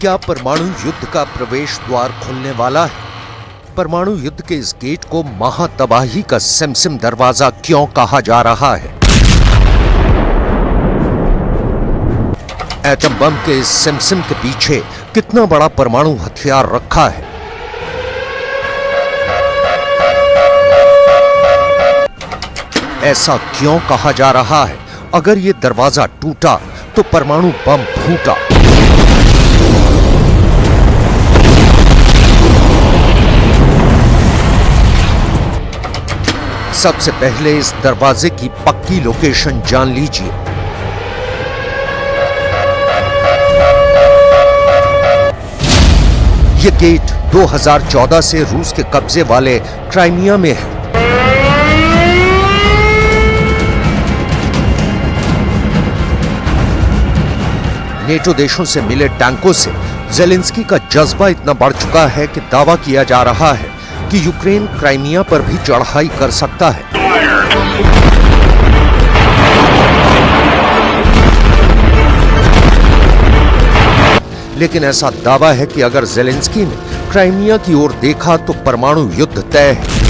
क्या परमाणु युद्ध का प्रवेश द्वार खुलने वाला है? परमाणु युद्ध के इस गेट को महातबाही का सिमसिम दरवाजा क्यों कहा जा रहा है? एटम बम के इस सिमसिम के पीछे कितना बड़ा परमाणु हथियार रखा है? ऐसा क्यों कहा जा रहा है? अगर ये दरवाजा टूटा तो परमाणु बम फूटा। सबसे पहले इस दरवाजे की पक्की लोकेशन जान लीजिए। ये गेट 2014 से रूस के कब्जे वाले क्राइमिया में है। नेटो देशों से मिले टैंकों से ज़ेलेंस्की का जज्बा इतना बढ़ चुका है कि दावा किया जा रहा है कि यूक्रेन क्राइमिया पर भी चढ़ाई कर सकता है। लेकिन ऐसा दावा है कि अगर ज़ेलेंस्की ने क्राइमिया की ओर देखा तो परमाणु युद्ध तय है।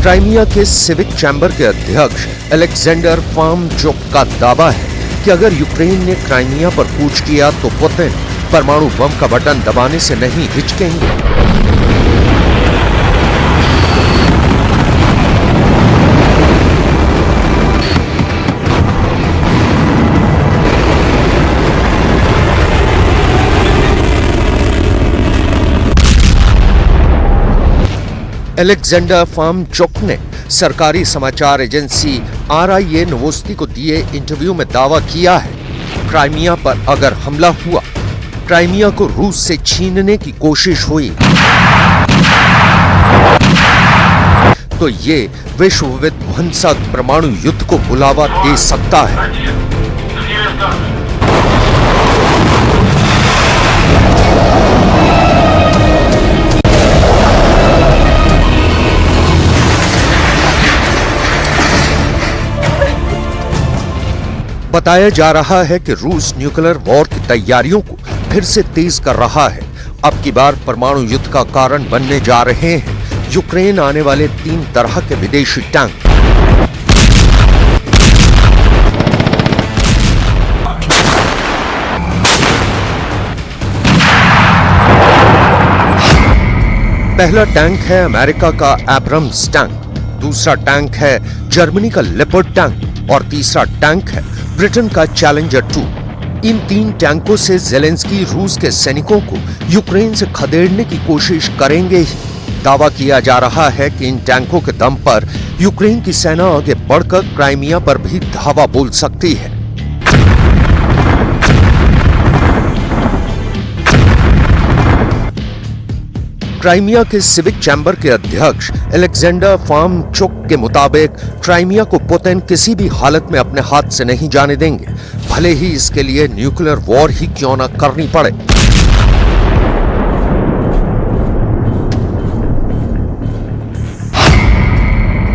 क्राइमिया के सिविक चैम्बर के अध्यक्ष अलेक्जेंडर फार्मचुक का दावा है कि अगर यूक्रेन ने क्राइमिया पर कूच किया तो पुतिन परमाणु बम का बटन दबाने से नहीं हिचकेंगे। अलेक्जेंडर फार्मचुक ने सरकारी समाचार एजेंसी RIA नोवोस्ती को दिए इंटरव्यू में दावा किया है, क्राइमिया पर अगर हमला हुआ, क्राइमिया को रूस से छीनने की कोशिश हुई, तो ये विश्व विध्वंसक परमाणु युद्ध को बुलावा दे सकता है। बताया जा रहा है कि रूस न्यूक्लियर वॉर की तैयारियों को फिर से तेज कर रहा है। अब की बार परमाणु युद्ध का कारण बनने जा रहे हैं यूक्रेन आने वाले 3 तरह के विदेशी टैंक। पहला टैंक है अमेरिका का एब्रम्स टैंक, दूसरा टैंक है जर्मनी का लेपर्ड टैंक और तीसरा टैंक है ब्रिटेन का चैलेंजर 2। इन 3 टैंकों से ज़ेलेंस्की रूस के सैनिकों को यूक्रेन से खदेड़ने की कोशिश करेंगे ही। दावा किया जा रहा है कि इन टैंकों के दम पर यूक्रेन की सेना आगे बढ़कर क्राइमिया पर भी धावा बोल सकती है। क्राइमिया के सिविक चैम्बर के अध्यक्ष अलेक्जेंडर फार्मचुक के मुताबिक क्राइमिया को पुतिन किसी भी हालत में अपने हाथ से नहीं जाने देंगे, भले ही इसके लिए न्यूक्लियर वॉर ही क्यों न करनी पड़े।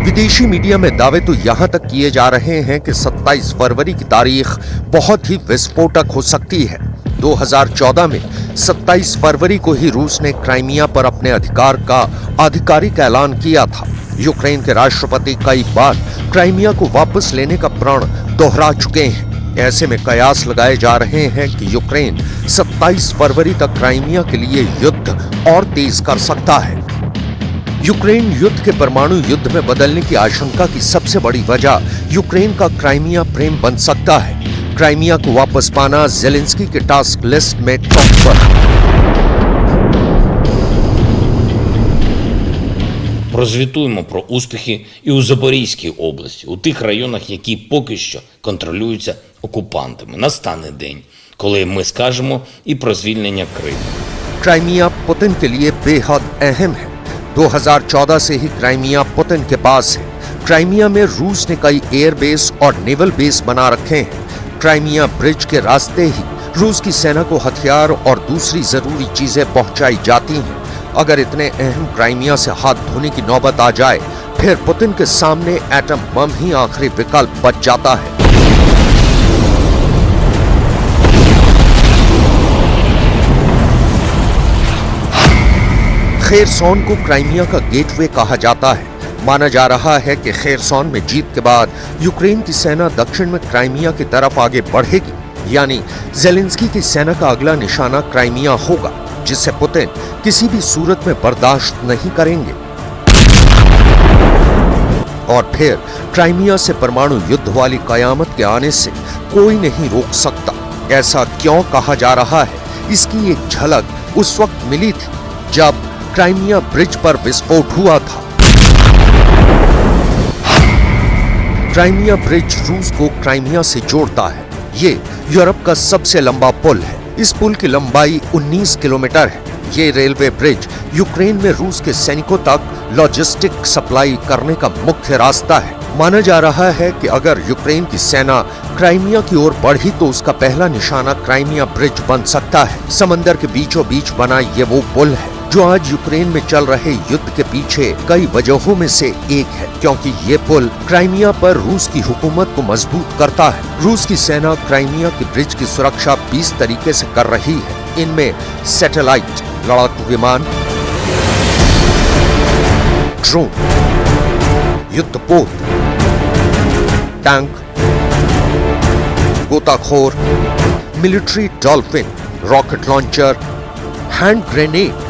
विदेशी मीडिया में दावे तो यहां तक किए जा रहे हैं कि 27 फरवरी की तारीख बहुत ही विस्फोटक हो सकती है। 2014 में 27 फरवरी को ही रूस ने क्राइमिया पर अपने अधिकार का आधिकारिक ऐलान किया था। यूक्रेन के राष्ट्रपति कई बार क्राइमिया को वापस लेने का प्रण दोहरा चुके हैं। ऐसे में कयास लगाए जा रहे हैं कि यूक्रेन 27 फरवरी तक क्राइमिया के लिए युद्ध और तेज कर सकता है। यूक्रेन युद्ध के परमाणु युद्ध में बदलने की आशंका की सबसे बड़ी वजह यूक्रेन का क्राइमिया प्रेम बन सकता है। क्राइमिया को वापस पाना ज़ेलेंस्की के टास्क लिस्ट में टॉप पर। Прозвітуємо про успіхи і у Запорізькій області, у тих районах, які поки що контролюються окупантами. Настане день, коли ми скажемо і про звільнення Криму. क्राइमिया पुतिन के लिए बेहद अहम है। 2014 से ही क्राइमिया पुतिन के पास है। क्राइमिया में रूस ने कई एयरबेस और नेवल बेस बना रखे हैं। क्राइमिया ब्रिज के रास्ते ही रूस की सेना को हथियार और दूसरी जरूरी चीजें पहुंचाई जाती हैं। अगर इतने अहम क्राइमिया से हाथ धोने की नौबत आ जाए, फिर पुतिन के सामने एटम बम ही आखिरी विकल्प बच जाता है। खेरसोन को क्राइमिया का गेटवे कहा जाता है। माना जा रहा है कि खेरसोन में जीत के बाद यूक्रेन की सेना दक्षिण में क्राइमिया की तरफ आगे बढ़ेगी, यानी ज़ेलेंस्की की सेना का अगला निशाना क्राइमिया होगा, जिसे पुतिन किसी भी सूरत में बर्दाश्त नहीं करेंगे। और फिर क्राइमिया से परमाणु युद्ध वाली कयामत के आने से कोई नहीं रोक सकता। ऐसा क्यों कहा जा रहा है, इसकी एक झलक उस वक्त मिली थी जब क्राइमिया ब्रिज पर विस्फोट हुआ था। क्राइमिया ब्रिज रूस को क्राइमिया से जोड़ता है। ये यूरोप का सबसे लंबा पुल है। इस पुल की लंबाई 19 किलोमीटर है। ये रेलवे ब्रिज यूक्रेन में रूस के सैनिकों तक लॉजिस्टिक सप्लाई करने का मुख्य रास्ता है। माना जा रहा है कि अगर यूक्रेन की सेना क्राइमिया की ओर बढ़ी तो उसका पहला निशाना क्राइमिया ब्रिज बन सकता है। समंदर के बीचों बीच बना ये वो पुल है जो आज यूक्रेन में चल रहे युद्ध के पीछे कई वजहों में से एक है, क्योंकि ये पुल क्राइमिया पर रूस की हुकूमत को मजबूत करता है। रूस की सेना क्राइमिया के ब्रिज की सुरक्षा 20 तरीके से कर रही है। इनमें सैटेलाइट, लड़ाकू विमान, ड्रोन, युद्धपोत, टैंक, गोताखोर, military dolphin, rocket launcher, hand grenade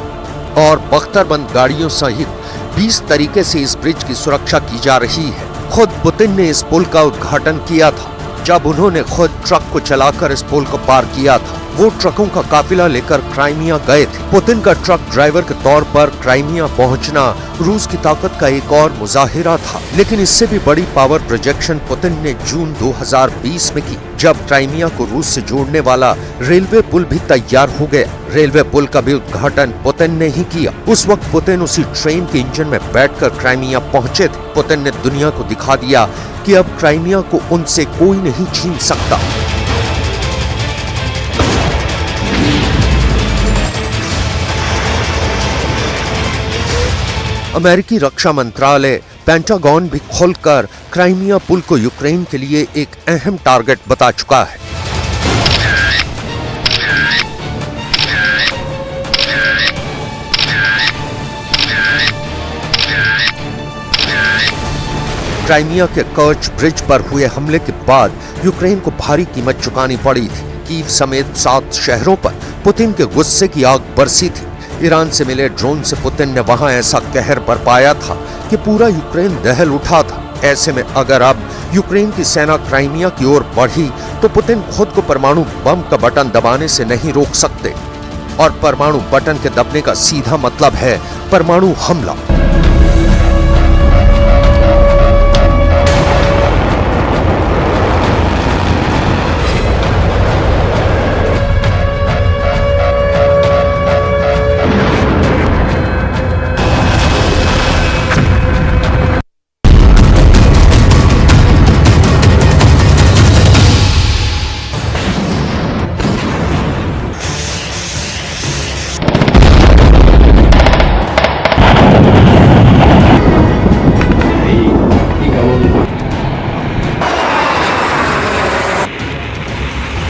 और बख्तरबंद गाड़ियों सहित 20 तरीके से इस ब्रिज की सुरक्षा की जा रही है। खुद पुतिन ने इस पुल का उद्घाटन किया था जब उन्होंने खुद ट्रक को चलाकर इस पुल को पार किया था। वो ट्रकों का काफिला लेकर क्राइमिया गए थे। पुतिन का ट्रक ड्राइवर के तौर पर क्राइमिया पहुंचना रूस की ताकत का एक और मुजाहिरा था। लेकिन इससे भी बड़ी पावर प्रोजेक्शन पुतिन ने जून 2020 में की, जब क्राइमिया को रूस से जोड़ने वाला रेलवे पुल भी तैयार हो गया। रेलवे पुल का भी उद्घाटन पुतिन ने ही किया। उस वक्त पुतिन उसी ट्रेन के इंजन में बैठकर क्राइमिया पहुंचे थे। पुतिन ने दुनिया को दिखा दिया कि अब क्राइमिया को उनसे कोई नहीं छीन सकता। अमेरिकी रक्षा मंत्रालय पेंटागन भी खुलकर क्राइमिया पुल को यूक्रेन के लिए एक अहम टारगेट बता चुका है। क्राइमिया के कर्च ब्रिज पर हुए हमले के बाद यूक्रेन को भारी कीमत चुकानी पड़ी थी। कीव समेत 7 शहरों पर पुतिन के गुस्से की आग बरसी थी। ईरान से मिले ड्रोन से पुतिन ने वहां ऐसा कहर बरपाया था कि पूरा यूक्रेन दहल उठा था। ऐसे में अगर अब यूक्रेन की सेना क्राइमिया की ओर बढ़ी तो पुतिन खुद को परमाणु बम का बटन दबाने से नहीं रोक सकते, और परमाणु बटन के दबने का सीधा मतलब है परमाणु हमला।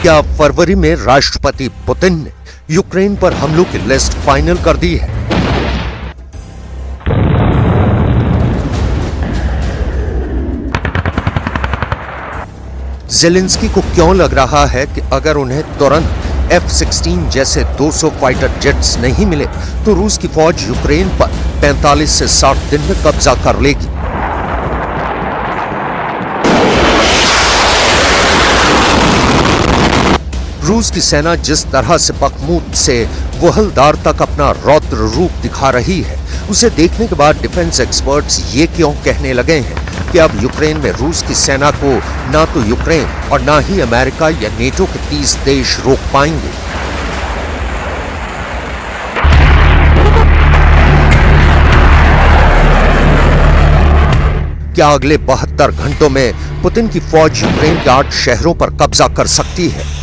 क्या फरवरी में राष्ट्रपति पुतिन ने यूक्रेन पर हमलों की लिस्ट फाइनल कर दी है? ज़ेलेंस्की को क्यों लग रहा है कि अगर उन्हें तुरंत F-16 जैसे 200 फाइटर जेट्स नहीं मिले तो रूस की फौज यूक्रेन पर 45 से 60 दिन में कब्जा कर लेगी? रूस की सेना जिस तरह से बखमूत से वहलदार तक अपना रौद्र रूप दिखा रही है, उसे देखने के बाद डिफेंस एक्सपर्ट्स ये क्यों कहने लगे हैं कि अब यूक्रेन में रूस की सेना को ना तो यूक्रेन और ना ही अमेरिका या नेटो के 30 देश रोक पाएंगे। क्या अगले 72 घंटों में पुतिन की फौज यूक्रेन के 8 शहरों पर कब्जा कर सकती है?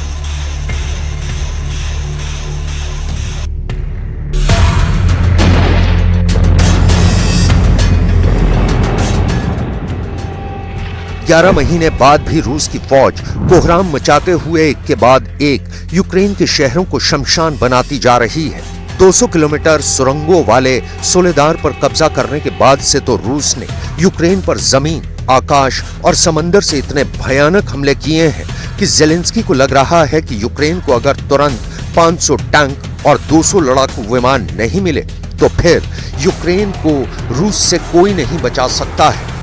11 महीने बाद भी रूस की फौज कोहराम मचाते हुए एक के बाद एक यूक्रेन के शहरों को शमशान बनाती जा रही है। 200 किलोमीटर सुरंगों वाले सोलेदार पर कब्जा करने के बाद से तो रूस ने यूक्रेन पर जमीन, आकाश और समंदर से इतने भयानक हमले किए हैं कि जेलेंस्की को लग रहा है कि यूक्रेन को अगर तुरंत 500 टैंक और 200 लड़ाकू विमान नहीं मिले तो फिर यूक्रेन को रूस से कोई नहीं बचा सकता है।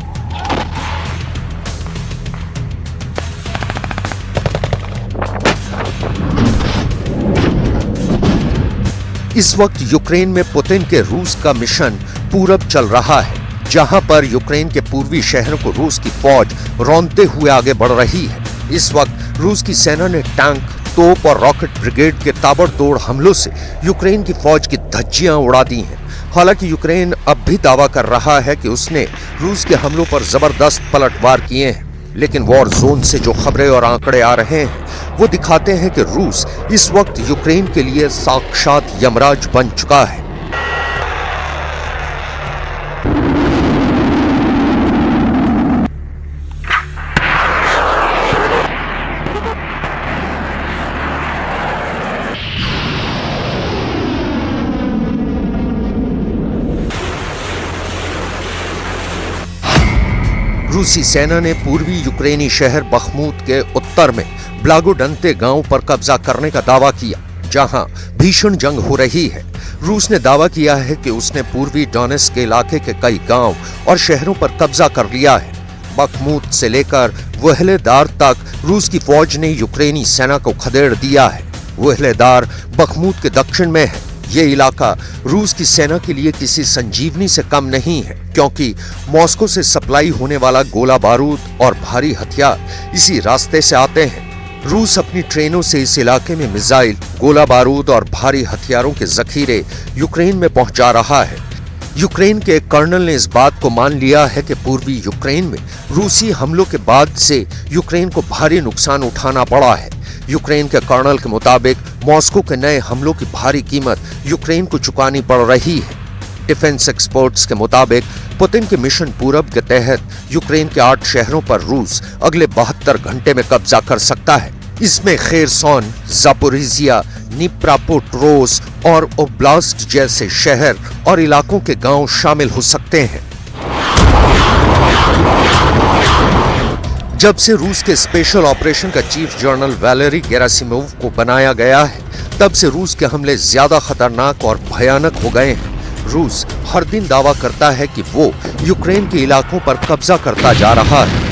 इस वक्त यूक्रेन में पुतिन के रूस का मिशन पूरब चल रहा है, जहां पर यूक्रेन के पूर्वी शहरों को रूस की फौज रौंदते हुए आगे बढ़ रही है। इस वक्त रूस की सेना ने टैंक, तोप और रॉकेट ब्रिगेड के ताबड़तोड़ हमलों से यूक्रेन की फौज की धज्जियां उड़ा दी हैं। हालांकि यूक्रेन अब भी दावा कर रहा है कि उसने रूस के हमलों पर जबरदस्त पलटवार किए हैं, लेकिन वॉर जोन से जो खबरें और आंकड़े आ रहे हैं वो दिखाते हैं कि रूस इस वक्त यूक्रेन के लिए साक्षात यमराज बन चुका है। रूसी सेना ने पूर्वी यूक्रेनी शहर बखमूत के उत्तर में ब्लागोडंते गांव पर कब्जा करने का दावा किया, जहां भीषण जंग हो रही है। रूस ने दावा किया है कि उसने पूर्वी डोनेट्स्क के इलाके के कई गांव और शहरों पर कब्जा कर लिया है। बखमूत से लेकर वहलेदार तक रूस की फौज ने यूक्रेनी सेना को खदेड़ दिया है। वहलेदार बखमूत के दक्षिण में है। ये इलाका रूस की सेना के लिए किसी संजीवनी से कम नहीं है, क्योंकि मॉस्को से सप्लाई होने वाला गोला बारूद और भारी हथियार इसी रास्ते से आते हैं। रूस अपनी ट्रेनों से इस इलाके में मिसाइल, गोला बारूद और भारी हथियारों के जखीरे यूक्रेन में पहुंचा रहा है। यूक्रेन के एक कर्नल ने इस बात को मान लिया है कि पूर्वी यूक्रेन में रूसी हमलों के बाद से यूक्रेन को भारी नुकसान उठाना पड़ा है। यूक्रेन के कर्नल के मुताबिक मॉस्को के नए हमलों की भारी कीमत यूक्रेन को चुकानी पड़ रही है। डिफेंस एक्सपर्ट्स के मुताबिक पुतिन के मिशन पूरब के तहत यूक्रेन के 8 शहरों पर रूस अगले 72 घंटे में कब्जा कर सकता है। इसमें खेरसोन, जापोरिजिया, निप्रापोट्रोव्स्क और ओब्लास्ट जैसे शहर और इलाकों के गांव शामिल हो सकते हैं। जब से रूस के स्पेशल ऑपरेशन का चीफ जनरल वैलेरी गेरासिमोव को बनाया गया है, तब से रूस के हमले ज्यादा खतरनाक और भयानक हो गए हैं। रूस हर दिन दावा करता है कि वो यूक्रेन के इलाकों पर कब्जा करता जा रहा है।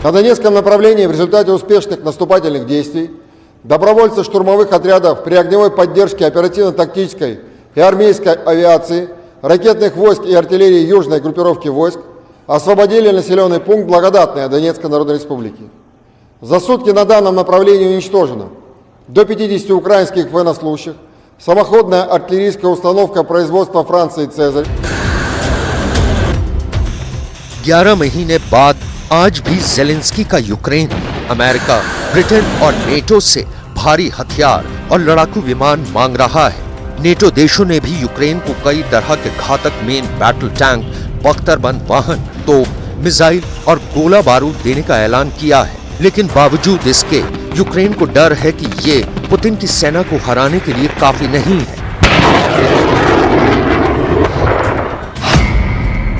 На Донецком направлении в результате успешных наступательных действий добровольцы штурмовых отрядов при огневой поддержке оперативно-тактической и армейской авиации, ракетных войск и артиллерии южной группировки войск освободили населенный пункт Благодатная Донецкой Народной Республики. За сутки на данном направлении уничтожено до 50 украинских военнослужащих, самоходная артиллерийская установка производства Франции «Цезарь». 11 महीने बाद आज भी जेलेंस्की का यूक्रेन अमेरिका, ब्रिटेन और नेटो से भारी हथियार और लड़ाकू विमान मांग रहा है। नेटो देशों ने भी यूक्रेन को कई तरह के घातक मेन बैटल टैंक, बख्तरबंद वाहन, तोप, मिसाइल और गोला बारूद देने का ऐलान किया है। लेकिन बावजूद इसके यूक्रेन को डर है कि ये पुतिन की सेना को हराने के लिए काफी नहीं है।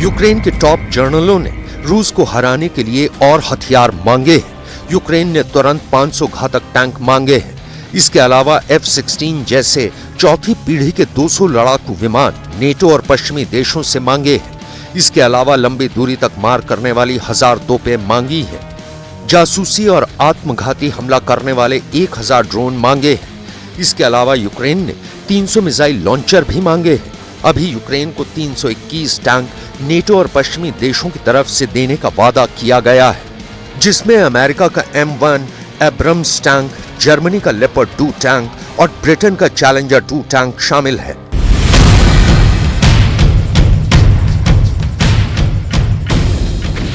यूक्रेन के टॉप जनरलों ने रूस को हराने के लिए और हथियार मांगे हैं। यूक्रेन ने तुरंत 500 घातक टैंक मांगे हैं। इसके अलावा F-16 जैसे चौथी पीढ़ी के 200 लड़ाकू विमान नेटो और पश्चिमी देशों से मांगे हैं। इसके अलावा लंबी दूरी तक मार करने वाली 1000 तोपें मांगी हैं। जासूसी और आत्मघाती हमला करने वाले 1000 ड्रोन मांगे हैं। इसके अलावा यूक्रेन ने 300 मिसाइल लॉन्चर भी मांगे हैं। अभी यूक्रेन को 321 टैंक नेटो और पश्चिमी देशों की तरफ से देने का वादा किया गया है, जिसमें अमेरिका का M1 एब्रम्स टैंक, जर्मनी का लेपर्ड 2 टैंक और ब्रिटेन का चैलेंजर 2 टैंक शामिल है।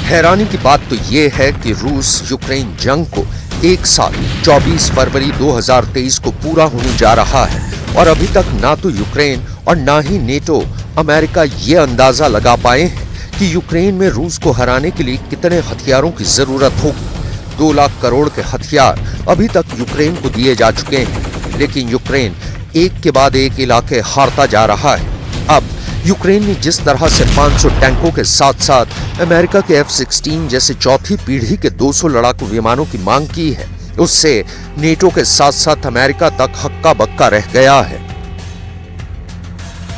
हैरानी की बात तो ये है कि रूस यूक्रेन जंग को एक साल 24 फरवरी 2023 को पूरा होने जा रहा है और अभी तक ना तो यूक्रेन और ना ही नेटो, अमेरिका ये अंदाजा लगा पाए हैं कि यूक्रेन में रूस को हराने के लिए कितने हथियारों की जरूरत होगी। 2 लाख करोड़ के हथियार अभी तक यूक्रेन को दिए जा चुके हैं, लेकिन यूक्रेन एक के बाद एक इलाके हारता जा रहा है। अब यूक्रेन ने जिस तरह से 500 टैंकों के साथ साथ अमेरिका के F-16 जैसे चौथी पीढ़ी के 200 लड़ाकू विमानों की मांग की है, उससे नेटो के साथ साथ अमेरिका तक हक्का बक्का रह गया है।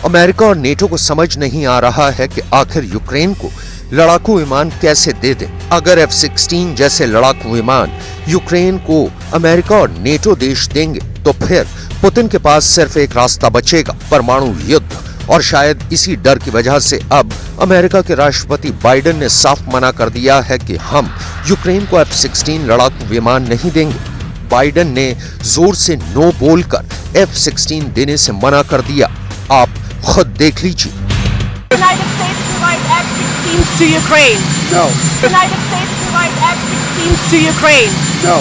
अमेरिका और नेटो को समझ नहीं आ रहा है कि आखिर यूक्रेन को लड़ाकू विमान कैसे दे दें। अगर F-16 जैसे लड़ाकू विमान यूक्रेन को अमेरिका और नेटो देश देंगे तो फिर पुतिन के पास सिर्फ एक रास्ता बचेगा, परमाणु युद्ध। और शायद इसी डर की वजह से अब अमेरिका के राष्ट्रपति बाइडेन ने साफ मना कर दिया है कि हम यूक्रेन को F-16 लड़ाकू विमान नहीं देंगे। बाइडेन ने जोर से नो बोलकर F-16 देने से मना कर दिया। आप खुद देख लीजिए। United States provide F-16s to Ukraine. No. United States provide F-16s to Ukraine. No.